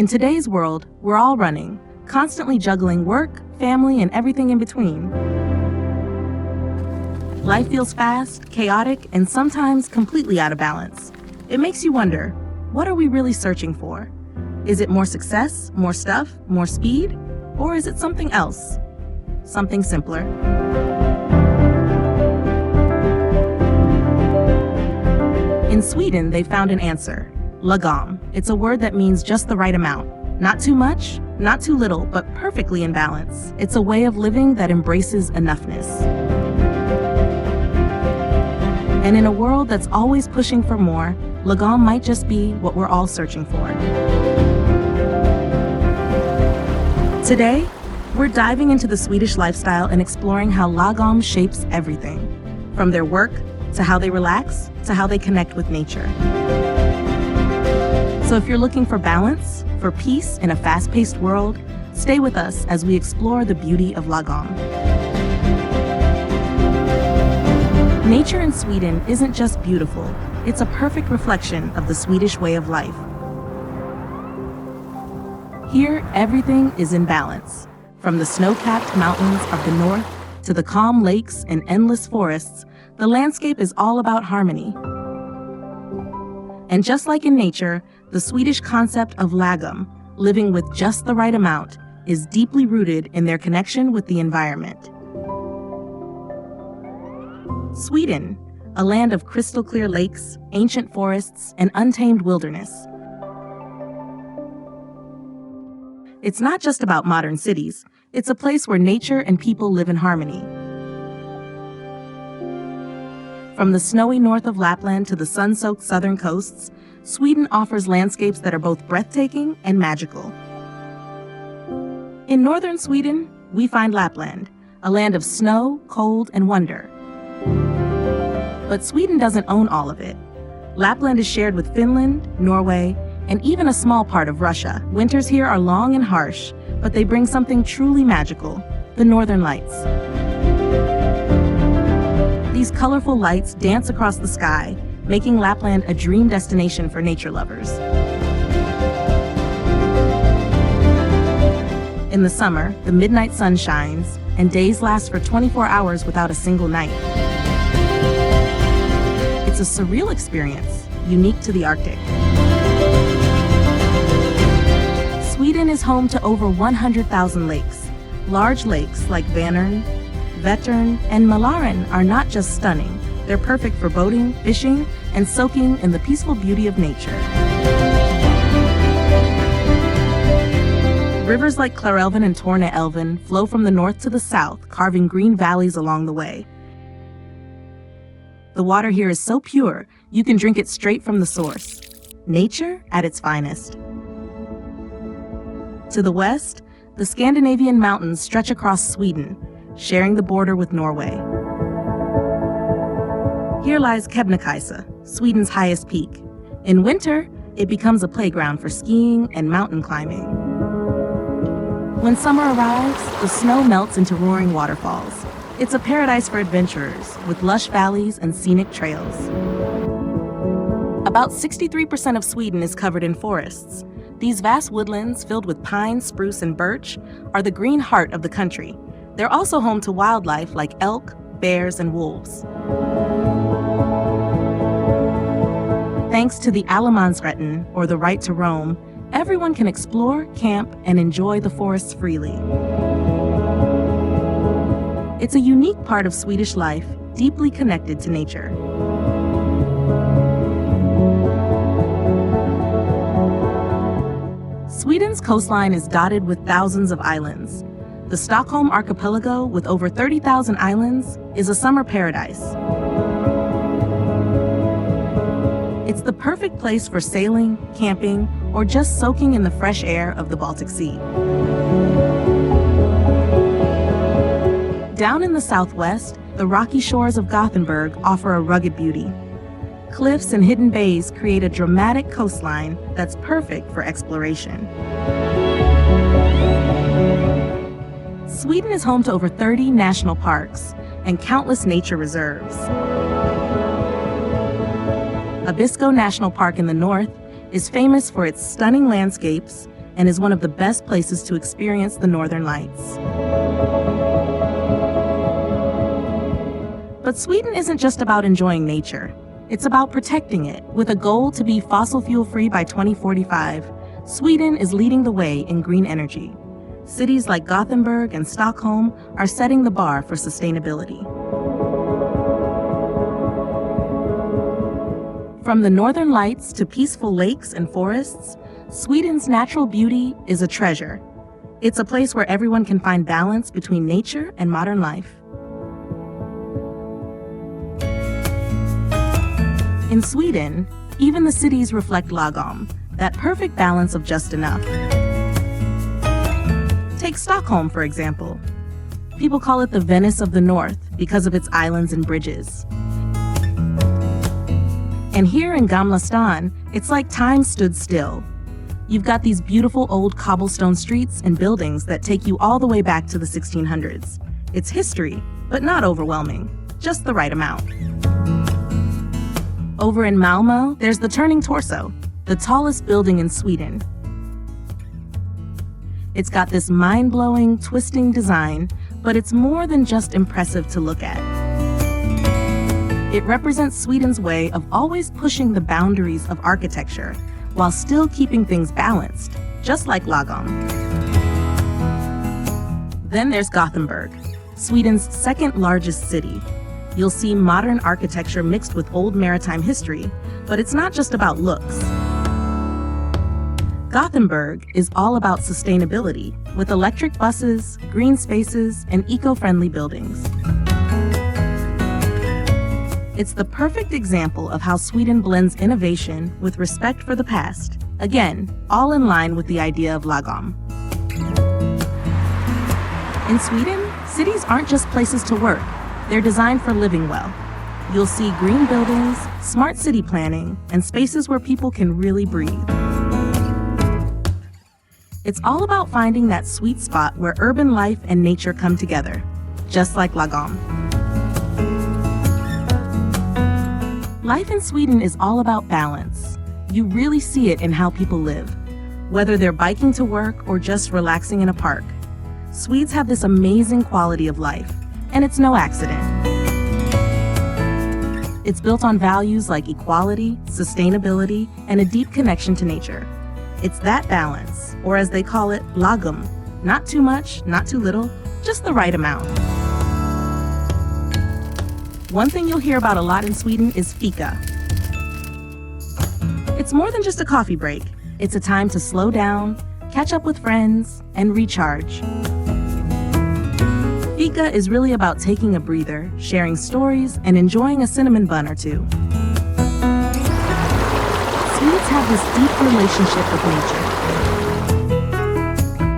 In today's world, we're all running, constantly juggling work, family, and everything in between. Life feels fast, chaotic, and sometimes completely out of balance. It makes you wonder, what are we really searching for? Is it more success, more stuff, more speed? Or is it something else? Something simpler? In Sweden, they found an answer. Lagom. It's a word that means just the right amount. Not too much, not too little, but perfectly in balance. It's a way of living that embraces enoughness. And in a world that's always pushing for more, Lagom might just be what we're all searching for. Today, we're diving into the Swedish lifestyle and exploring how Lagom shapes everything, from their work to how they relax to how they connect with nature. So if you're looking for balance, for peace in a fast-paced world, stay with us as we explore the beauty of Lagom. Nature in Sweden isn't just beautiful, it's a perfect reflection of the Swedish way of life. Here, everything is in balance. From the snow-capped mountains of the north to the calm lakes and endless forests, the landscape is all about harmony. And just like in nature, the Swedish concept of Lagom, living with just the right amount, is deeply rooted in their connection with the environment. Sweden, a land of crystal-clear lakes, ancient forests, and untamed wilderness. It's not just about modern cities, it's a place where nature and people live in harmony. From the snowy north of Lapland to the sun-soaked southern coasts, Sweden offers landscapes that are both breathtaking and magical. In northern Sweden, we find Lapland, a land of snow, cold, and wonder. But Sweden doesn't own all of it. Lapland is shared with Finland, Norway, and even a small part of Russia. Winters here are long and harsh, but they bring something truly magical, the Northern Lights. These colorful lights dance across the sky, making Lapland a dream destination for nature lovers. In the summer, the midnight sun shines, and days last for 24 hours without a single night. It's a surreal experience, unique to the Arctic. Sweden is home to over 100,000 lakes. Large lakes like Vänern, Vättern, and Mälaren are not just stunning, they're perfect for boating, fishing, and soaking in the peaceful beauty of nature. Rivers like Klarälven and Torneälven flow from the north to the south, carving green valleys along the way. The water here is so pure, you can drink it straight from the source. Nature at its finest. To the west, the Scandinavian mountains stretch across Sweden, sharing the border with Norway. Here lies Kebnekaise, Sweden's highest peak. In winter, it becomes a playground for skiing and mountain climbing. When summer arrives, the snow melts into roaring waterfalls. It's a paradise for adventurers, with lush valleys and scenic trails. About 63% of Sweden is covered in forests. These vast woodlands, filled with pine, spruce, and birch, are the green heart of the country. They're also home to wildlife like elk, bears, and wolves. Thanks to the Allemansrätten, or the right to roam, everyone can explore, camp, and enjoy the forests freely. It's a unique part of Swedish life, deeply connected to nature. Sweden's coastline is dotted with thousands of islands. The Stockholm archipelago, with over 30,000 islands, is a summer paradise. It's the perfect place for sailing, camping, or just soaking in the fresh air of the Baltic Sea. Down in the southwest, the rocky shores of Gothenburg offer a rugged beauty. Cliffs and hidden bays create a dramatic coastline that's perfect for exploration. Sweden is home to over 30 national parks and countless nature reserves. Abisko National Park in the north is famous for its stunning landscapes, and is one of the best places to experience the Northern Lights. But Sweden isn't just about enjoying nature. It's about protecting it. With a goal to be fossil fuel-free by 2045, Sweden is leading the way in green energy. Cities like Gothenburg and Stockholm are setting the bar for sustainability. From the Northern Lights to peaceful lakes and forests, Sweden's natural beauty is a treasure. It's a place where everyone can find balance between nature and modern life. In Sweden, even the cities reflect Lagom, that perfect balance of just enough. Take Stockholm, for example. People call it the Venice of the North because of its islands and bridges. And here in Gamla Stan, it's like time stood still. You've got these beautiful old cobblestone streets and buildings that take you all the way back to the 1600s. It's history, but not overwhelming, just the right amount. Over in Malmö, there's the Turning Torso, the tallest building in Sweden. It's got this mind-blowing, twisting design, but it's more than just impressive to look at. It represents Sweden's way of always pushing the boundaries of architecture while still keeping things balanced, just like Lagom. Then there's Gothenburg, Sweden's second largest city. You'll see modern architecture mixed with old maritime history, but it's not just about looks. Gothenburg is all about sustainability, with electric buses, green spaces, and eco-friendly buildings. It's the perfect example of how Sweden blends innovation with respect for the past. Again, all in line with the idea of Lagom. In Sweden, cities aren't just places to work. They're designed for living well. You'll see green buildings, smart city planning, and spaces where people can really breathe. It's all about finding that sweet spot where urban life and nature come together, just like Lagom. Life in Sweden is all about balance. You really see it in how people live, whether they're biking to work or just relaxing in a park. Swedes have this amazing quality of life, and it's no accident. It's built on values like equality, sustainability, and a deep connection to nature. It's that balance, or as they call it, lagom. Not too much, not too little, just the right amount. One thing you'll hear about a lot in Sweden is fika. It's more than just a coffee break. It's a time to slow down, catch up with friends, and recharge. Fika is really about taking a breather, sharing stories, and enjoying a cinnamon bun or two. Swedes have this deep relationship with nature.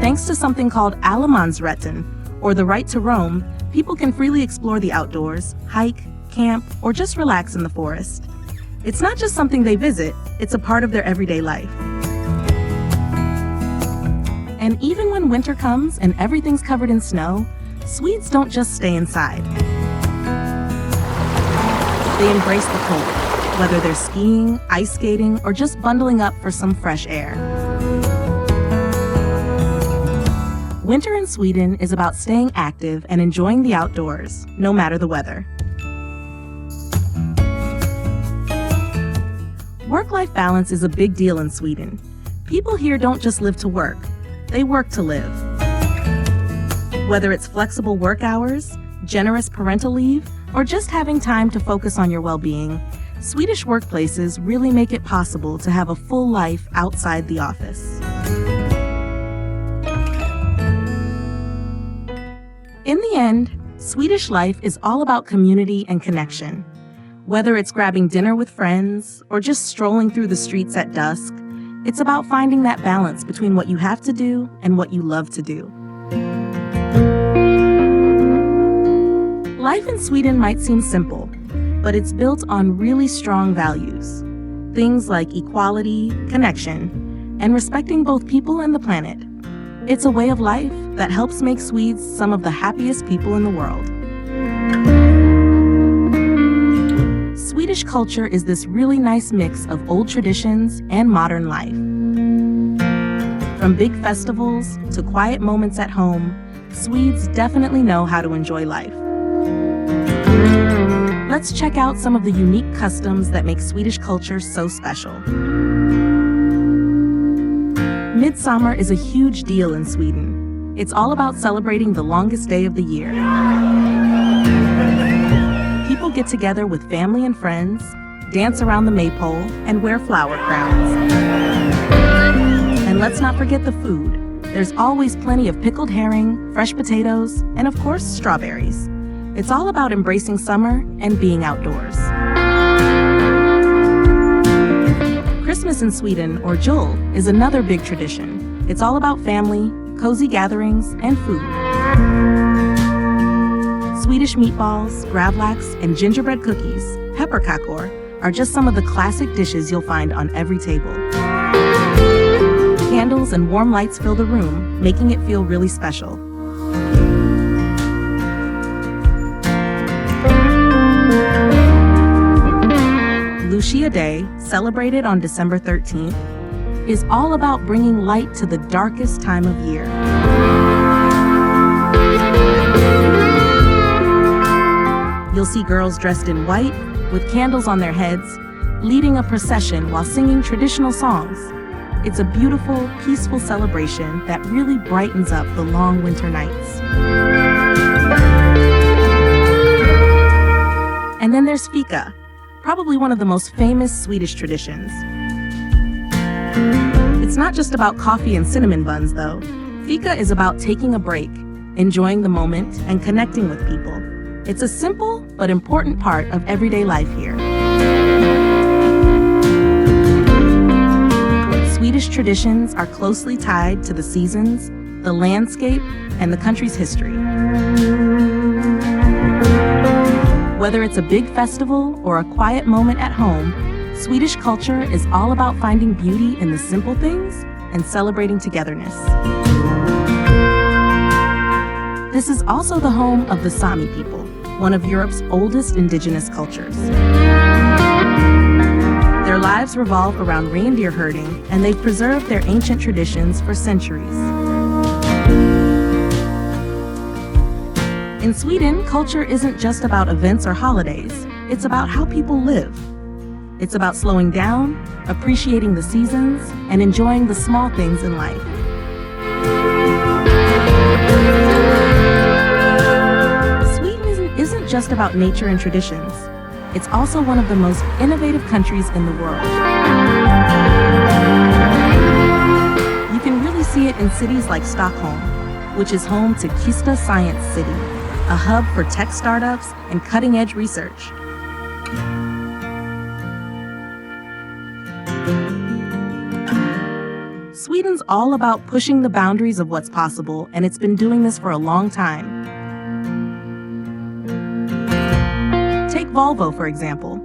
Thanks to something called allemansrätten, or the right to roam, people can freely explore the outdoors, hike, camp, or just relax in the forest. It's not just something they visit, it's a part of their everyday life. And even when winter comes and everything's covered in snow, Swedes don't just stay inside. They embrace the cold, whether they're skiing, ice skating, or just bundling up for some fresh air. Winter in Sweden is about staying active and enjoying the outdoors, no matter the weather. Work-life balance is a big deal in Sweden. People here don't just live to work, they work to live. Whether it's flexible work hours, generous parental leave, or just having time to focus on your well-being, Swedish workplaces really make it possible to have a full life outside the office. In the end, Swedish life is all about community and connection. Whether it's grabbing dinner with friends or just strolling through the streets at dusk, it's about finding that balance between what you have to do and what you love to do. Life in Sweden might seem simple, but it's built on really strong values. Things like equality, connection, and respecting both people and the planet. It's a way of life that helps make Swedes some of the happiest people in the world. Swedish culture is this really nice mix of old traditions and modern life. From big festivals to quiet moments at home, Swedes definitely know how to enjoy life. Let's check out some of the unique customs that make Swedish culture so special. Midsummer is a huge deal in Sweden. It's all about celebrating the longest day of the year. People get together with family and friends, dance around the maypole, and wear flower crowns. And let's not forget the food. There's always plenty of pickled herring, fresh potatoes, and of course, strawberries. It's all about embracing summer and being outdoors. Christmas in Sweden, or jul, is another big tradition. It's all about family, cozy gatherings, and food. Swedish meatballs, gravlax, and gingerbread cookies, pepparkakor, are just some of the classic dishes you'll find on every table. Candles and warm lights fill the room, making it feel really special. Lucia Day, celebrated on December 13th, is all about bringing light to the darkest time of year. You'll see girls dressed in white, with candles on their heads, leading a procession while singing traditional songs. It's a beautiful, peaceful celebration that really brightens up the long winter nights. And then there's fika, probably one of the most famous Swedish traditions. It's not just about coffee and cinnamon buns, though. Fika is about taking a break, enjoying the moment, and connecting with people. It's a simple but important part of everyday life here. Swedish traditions are closely tied to the seasons, the landscape, and the country's history. Whether it's a big festival or a quiet moment at home, Swedish culture is all about finding beauty in the simple things and celebrating togetherness. This is also the home of the Sami people, one of Europe's oldest indigenous cultures. Their lives revolve around reindeer herding, and they've preserved their ancient traditions for centuries. In Sweden, culture isn't just about events or holidays. It's about how people live. It's about slowing down, appreciating the seasons, and enjoying the small things in life. Sweden isn't just about nature and traditions. It's also one of the most innovative countries in the world. You can really see it in cities like Stockholm, which is home to Kista Science City, a hub for tech startups and cutting-edge research. Sweden's all about pushing the boundaries of what's possible, and it's been doing this for a long time. Take Volvo, for example.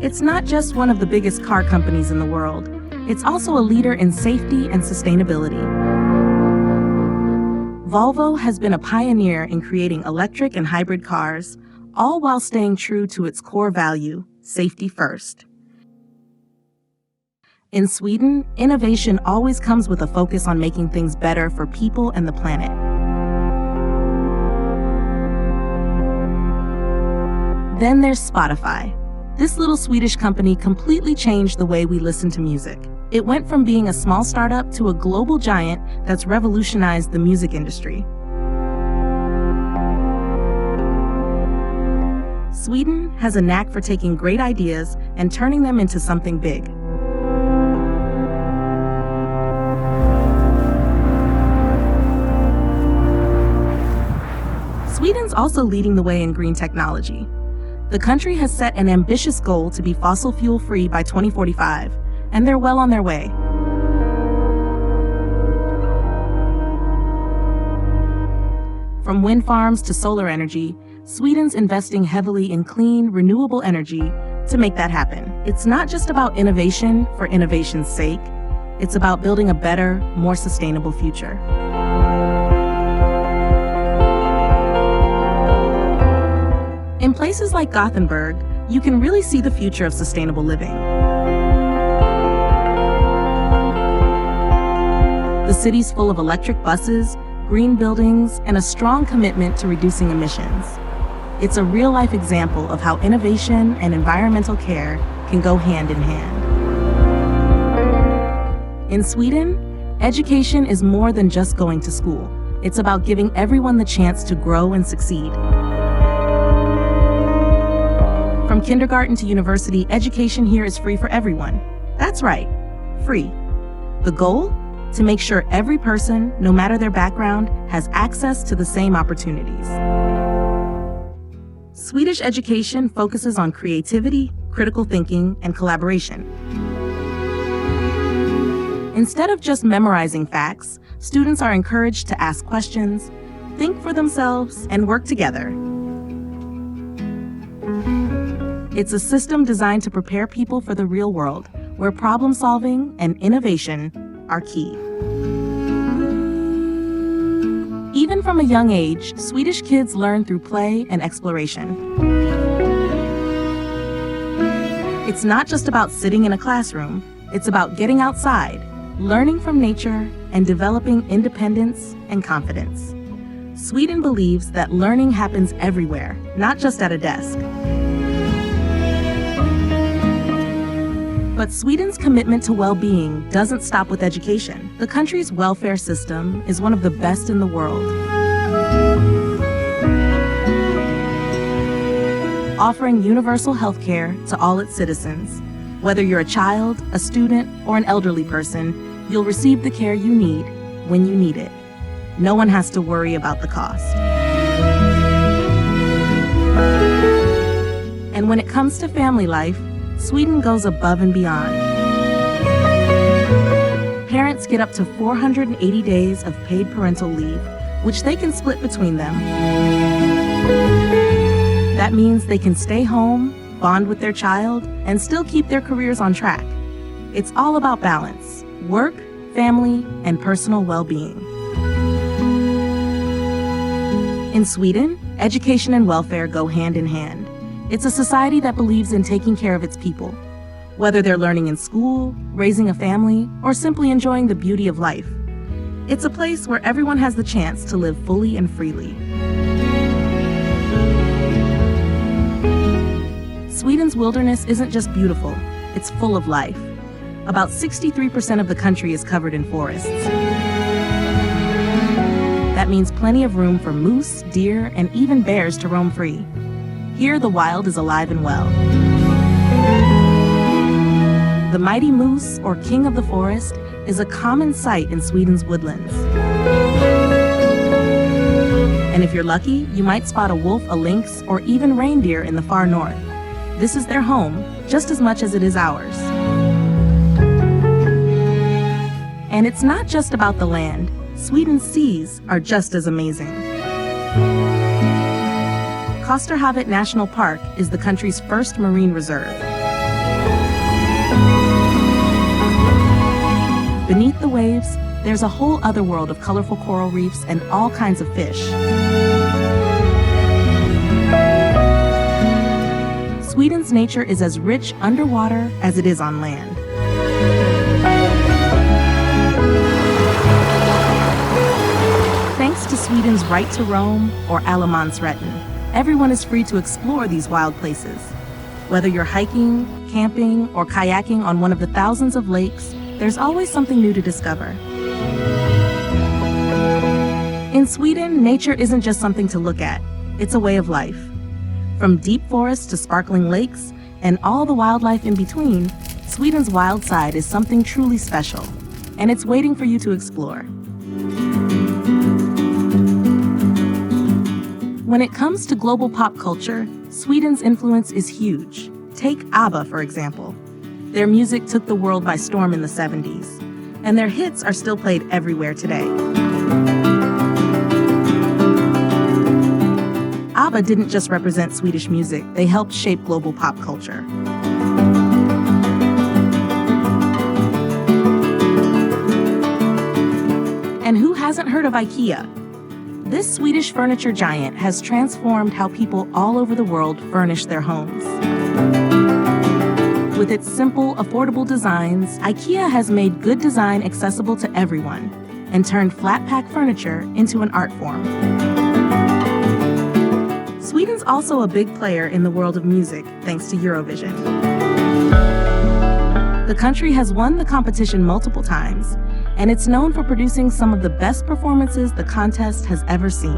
It's not just one of the biggest car companies in the world. It's also a leader in safety and sustainability. Volvo has been a pioneer in creating electric and hybrid cars, all while staying true to its core value, safety first. In Sweden, innovation always comes with a focus on making things better for people and the planet. Then there's Spotify. This little Swedish company completely changed the way we listen to music. It went from being a small startup to a global giant that's revolutionized the music industry. Sweden has a knack for taking great ideas and turning them into something big. Sweden's also leading the way in green technology. The country has set an ambitious goal to be fossil fuel-free by 2045, and they're well on their way. From wind farms to solar energy, Sweden's investing heavily in clean, renewable energy to make that happen. It's not just about innovation for innovation's sake. It's about building a better, more sustainable future. In places like Gothenburg, you can really see the future of sustainable living. The The city's full of electric buses, green buildings, and a strong commitment to reducing emissions. It's a real-life example of how innovation and environmental care can go hand in hand. In Sweden, education is more than just going to school. It's about giving everyone the chance to grow and succeed. From kindergarten to university, education here is free for everyone. That's right, free. The goal? To make sure every person, no matter their background, has access to the same opportunities. Swedish education focuses on creativity, critical thinking, and collaboration. Instead of just memorizing facts, students are encouraged to ask questions, think for themselves, and work together. It's a system designed to prepare people for the real world, where problem solving and innovation are key. Even from a young age, Swedish kids learn through play and exploration. It's not just about sitting in a classroom, it's about getting outside, learning from nature, and developing independence and confidence. Sweden believes that learning happens everywhere, not just at a desk. But Sweden's commitment to well-being doesn't stop with education. The country's welfare system is one of the best in the world, offering universal health care to all its citizens. Whether you're a child, a student, or an elderly person, you'll receive the care you need when you need it. No one has to worry about the cost. And when it comes to family life, Sweden goes above and beyond. Parents get up to 480 days of paid parental leave, which they can split between them. That means they can stay home, bond with their child, and still keep their careers on track. It's all about balance: work, family, and personal well-being. In Sweden, education and welfare go hand in hand. It's a society that believes in taking care of its people, whether they're learning in school, raising a family, or simply enjoying the beauty of life. It's a place where everyone has the chance to live fully and freely. Sweden's wilderness isn't just beautiful, it's full of life. About 63% of the country is covered in forests. That means plenty of room for moose, deer, and even bears to roam free. Here, the wild is alive and well. The mighty moose, or king of the forest, is a common sight in Sweden's woodlands. And if you're lucky, you might spot a wolf, a lynx, or even reindeer in the far north. This is their home, just as much as it is ours. And it's not just about the land. Sweden's seas are just as amazing. Kosterhavet National Park is the country's first marine reserve. Beneath the waves, there's a whole other world of colorful coral reefs and all kinds of fish. Sweden's nature is as rich underwater as it is on land. Thanks to Sweden's right to roam, or allemansrätten, everyone is free to explore these wild places. Whether you're hiking, camping, or kayaking on one of the thousands of lakes, there's always something new to discover. In Sweden, nature isn't just something to look at, it's a way of life. From deep forests to sparkling lakes, and all the wildlife in between, Sweden's wild side is something truly special, and it's waiting for you to explore. When it comes to global pop culture, Sweden's influence is huge. Take ABBA, for example. Their music took the world by storm in the 70s, and their hits are still played everywhere today. ABBA didn't just represent Swedish music, they helped shape global pop culture. And who hasn't heard of IKEA? This Swedish furniture giant has transformed how people all over the world furnish their homes. With its simple, affordable designs, IKEA has made good design accessible to everyone. and turned flat-pack furniture into an art form. Sweden's also a big player in the world of music, thanks to Eurovision. The country has won the competition multiple times, and it's known for producing some of the best performances the contest has ever seen.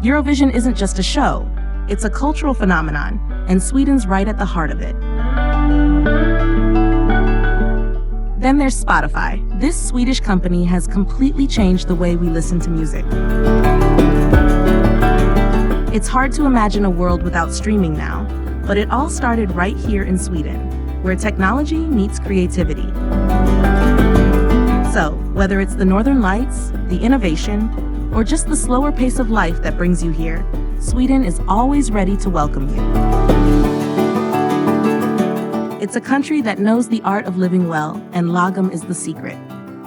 Eurovision isn't just a show, it's a cultural phenomenon, and Sweden's right at the heart of it. Then there's Spotify. This Swedish company has completely changed the way we listen to music. It's hard to imagine a world without streaming now, but it all started right here in Sweden, where technology meets creativity. So, whether it's the Northern Lights, the innovation, or just the slower pace of life that brings you here, Sweden is always ready to welcome you. It's a country that knows the art of living well, and Lagom is the secret.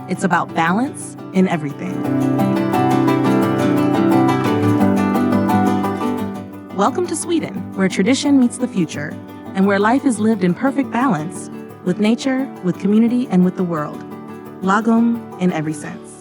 It's about balance in everything. Welcome to Sweden, where tradition meets the future, and where life is lived in perfect balance, with nature, with community, and with the world. Lagom in every sense.